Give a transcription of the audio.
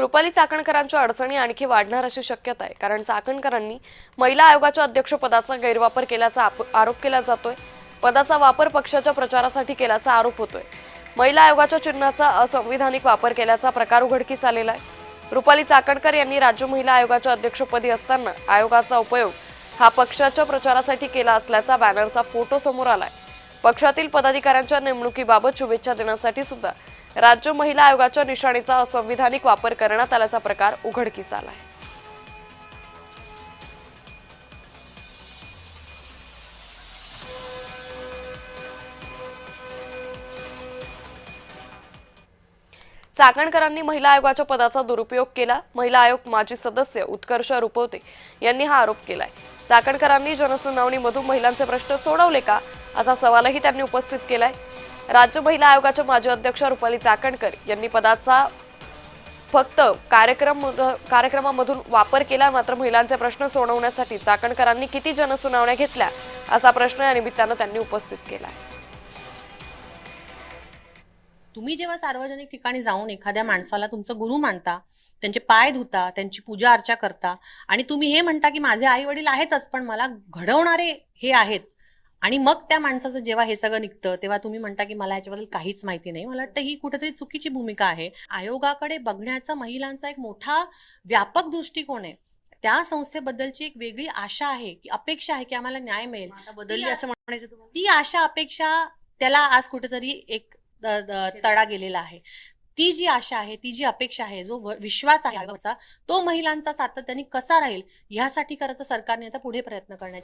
रुपाली चाकणकरांच्या अडचणी आणखी वाढणार अशी शक्यता आहे, कारण चाकणकरांनी महिला आयोगाच्या अध्यक्षपदाचा गैरवापर केल्याचा आरोप केला जातोय। पदाचा वापर पक्षाच्या प्रचारासाठी केल्याचा आरोप होतोय। महिला आयोगाच्या चिन्हाचा असंविधानिक वापर केल्याचा प्रकार उघडकीस आलेला आहे। रुपाली चाकणकर यांनी राज्य महिला आयोगाच्या अध्यक्षपदी असताना आयोगाचा उपयोग हा पक्षाच्या प्रचारासाठी केला असल्याचा बॅनरचा फोटो समोर आलाय। पक्षातील पदाधिकाऱ्यांच्या नेमणुकीबाबत शुभेच्छा देण्यासाठी सुद्धा राज्य महिला आयोगाच्या निशाणीचा असंविधानिक वापर करण्यात आल्याचा प्रकार उघडकीस आला आहे। चाकणकरांनी महिला आयोगाच्या पदाचा दुरुपयोग केला। महिला आयोग माजी सदस्य उत्कर्ष रुपवते यांनी हा आरोप केलाय। चाकणकरांनी जनसुनावणीमधून महिलांचे प्रश्न सोडवले का असा सवालही त्यांनी उपस्थित केलाय। राज्य महिला आयोगाच्या माजी अध्यक्ष रुपाली चाकणकर यांनी पदाचा फक्त कार्यक्रमामधून वापर केला, मात्र महिलांचे प्रश्न सोडवण्यासाठी चाकणकरांनी किती जनसुनावण्या घेतल्या असा प्रश्न या निमित्तानं त्यांनी उपस्थित केलाय। तुम्ही जेव्हा सार्वजनिक ठिकाणी जाऊन एखाद्या माणसाला तुमचं गुरु मानता, त्यांचे पाय धुता, त्यांची पूजा अर्चा करता आणि तुम्ही हे म्हणता की माझे आई वडील आहेतच पण मला घडवणारे हे आहेत, आणि मग त्या माणसाचं जेव्हा हे सगळं निघतं तेव्हा तुम्ही म्हणता की मला याच्याबद्दल काहीच माहिती नाही, मला वाटतं ही कुठेतरी चुकीची भूमिका आहे। आयोगाकडे बघण्याचा महिलांचा एक मोठा व्यापक दृष्टिकोन आहे। त्या संस्थेबद्दलची एक वेगळी आशा आहे, की अपेक्षा आहे की आम्हाला न्याय मिळेल, बदलली असं म्हणायचं तुम्हाला? ती आशा अपेक्षा त्याला आज कुठेतरी एक तडा गेलेला आहे। ती जी आशा आहे, ती जी अपेक्षा आहे, जो विश्वास आहे आयोगाचा, तो महिलांचा सातत्याने कसा राहील यासाठी खरं तर सरकारने आता पुढे प्रयत्न करण्याची